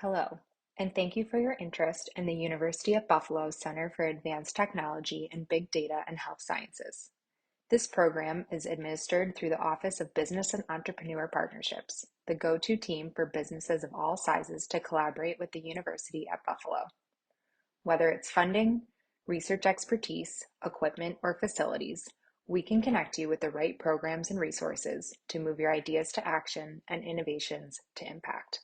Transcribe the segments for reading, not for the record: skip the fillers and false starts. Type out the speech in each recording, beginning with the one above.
Hello, and thank you for your interest in the University of Buffalo's Center for Advanced Technology in Big Data and Health Sciences. This program is administered through the Office of Business and Entrepreneur Partnerships, the go-to team for businesses of all sizes to collaborate with the University at Buffalo. Whether it's funding, research expertise, equipment, or facilities, we can connect you with the right programs and resources to move your ideas to action and innovations to impact.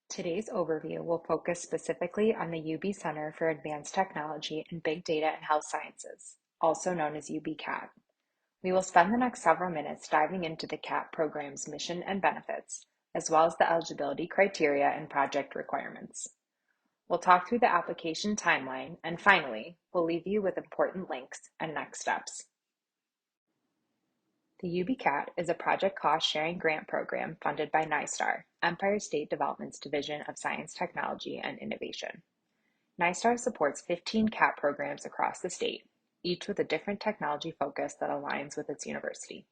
Today's overview will focus specifically on the UB Center for Advanced Technology in Big Data and Health Sciences, also known as UB-CAT. We will spend the next several minutes diving into the CAT program's mission and benefits, as well as the eligibility criteria and project requirements. We'll talk through the application timeline, and finally, we'll leave you with important links and next steps. The UB-CAT is a project cost-sharing grant program funded by NYSTAR, Empire State Development's Division of Science, Technology, and Innovation. NYSTAR supports 15 CAT programs across the state, each with a different technology focus that aligns with its university.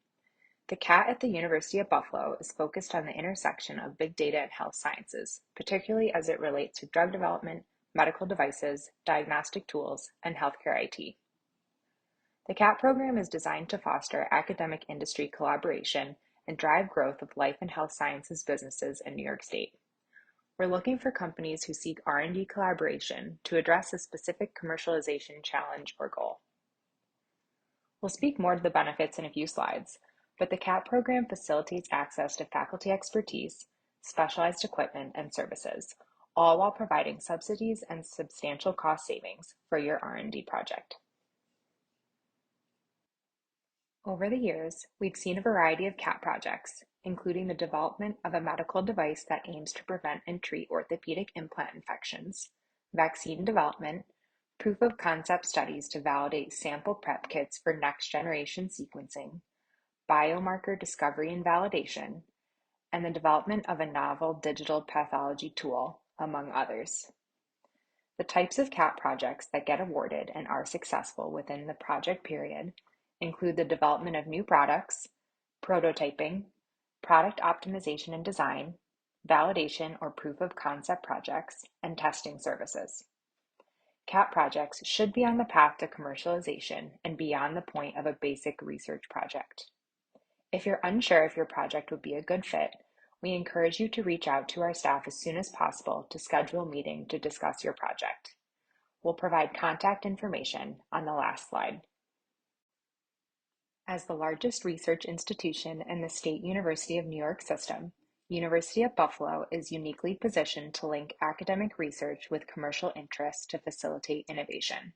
The CAT at the University of Buffalo is focused on the intersection of big data and health sciences, particularly as it relates to drug development, medical devices, diagnostic tools, and healthcare IT. The CAT program is designed to foster academic industry collaboration and drive growth of life and health sciences businesses in New York State. We're looking for companies who seek R&D collaboration to address a specific commercialization challenge or goal. We'll speak more to the benefits in a few slides, but the CAT program facilitates access to faculty expertise, specialized equipment, and services, all while providing subsidies and substantial cost savings for your R&D project. Over the years, we've seen a variety of CAT projects, including the development of a medical device that aims to prevent and treat orthopedic implant infections, vaccine development, proof of concept studies to validate sample prep kits for next-generation sequencing, biomarker discovery and validation, and the development of a novel digital pathology tool, among others. The types of CAT projects that get awarded and are successful within the project period include the development of new products, prototyping, product optimization and design, validation or proof of concept projects, and testing services. CAT projects should be on the path to commercialization and beyond the point of a basic research project. If you're unsure if your project would be a good fit, we encourage you to reach out to our staff as soon as possible to schedule a meeting to discuss your project. We'll provide contact information on the last slide. As the largest research institution in the State University of New York system, University of Buffalo is uniquely positioned to link academic research with commercial interests to facilitate innovation.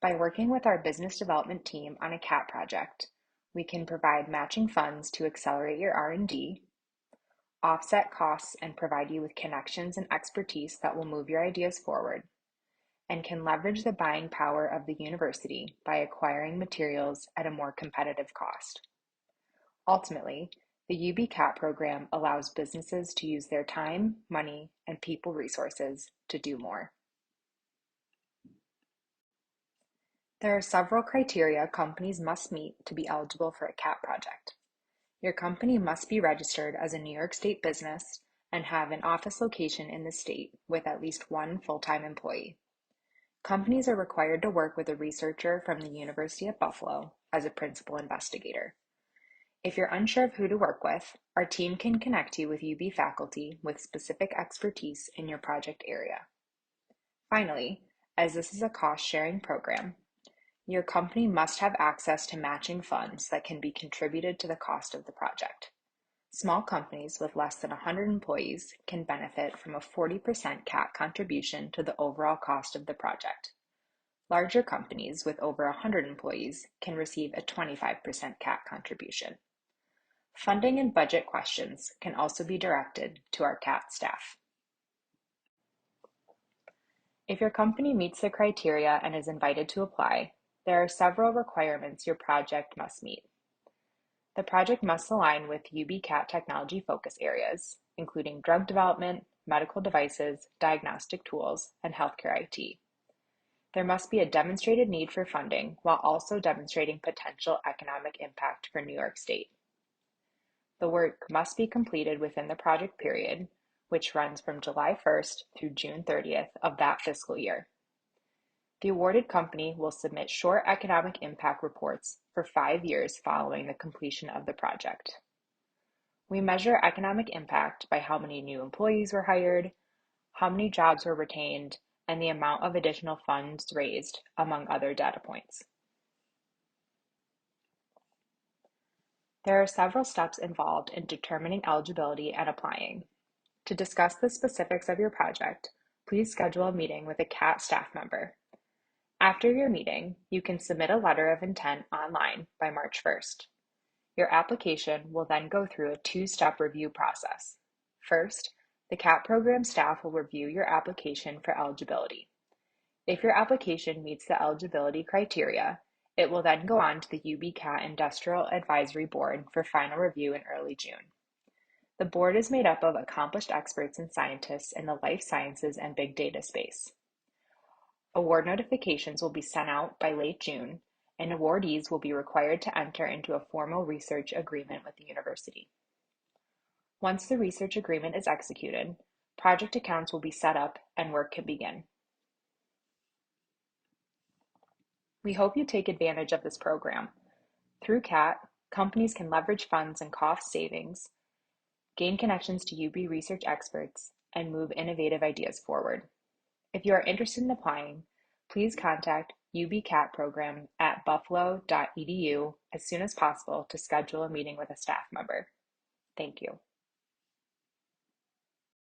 By working with our business development team on a CAT project, we can provide matching funds to accelerate your R&D, offset costs and provide you with connections and expertise that will move your ideas forward, and can leverage the buying power of the university by acquiring materials at a more competitive cost. Ultimately, the UB-CAT program allows businesses to use their time, money, and people resources to do more. There are several criteria companies must meet to be eligible for a CAT project. Your company must be registered as a New York State business and have an office location in the state with at least one full-time employee. Companies are required to work with a researcher from the University of Buffalo as a principal investigator. If you're unsure of who to work with, our team can connect you with UB faculty with specific expertise in your project area. Finally, as this is a cost-sharing program, your company must have access to matching funds that can be contributed to the cost of the project. Small companies with less than 100 employees can benefit from a 40% CAT contribution to the overall cost of the project. Larger companies with over 100 employees can receive a 25% CAT contribution. Funding and budget questions can also be directed to our CAT staff. If your company meets the criteria and is invited to apply, there are several requirements your project must meet. The project must align with UB-CAT technology focus areas, including drug development, medical devices, diagnostic tools, and healthcare IT. There must be a demonstrated need for funding while also demonstrating potential economic impact for New York State. The work must be completed within the project period, which runs from July 1st through June 30th of that fiscal year. The awarded company will submit short economic impact reports for 5 years following the completion of the project. We measure economic impact by how many new employees were hired, how many jobs were retained, and the amount of additional funds raised, among other data points. There are several steps involved in determining eligibility and applying. To discuss the specifics of your project, please schedule a meeting with a CAT staff member. After your meeting, you can submit a letter of intent online by March 1st. Your application will then go through a two-step review process. First, the CAT program staff will review your application for eligibility. If your application meets the eligibility criteria, it will then go on to the UB-CAT Industrial Advisory Board for final review in early June. The board is made up of accomplished experts and scientists in the life sciences and big data space. Award notifications will be sent out by late June, and awardees will be required to enter into a formal research agreement with the university. Once the research agreement is executed, project accounts will be set up and work can begin. We hope you take advantage of this program. Through CAT, companies can leverage funds and cost savings, gain connections to UB research experts, and move innovative ideas forward. If you are interested in applying, please contact UB-CAT program at buffalo.edu as soon as possible to schedule a meeting with a staff member. Thank you.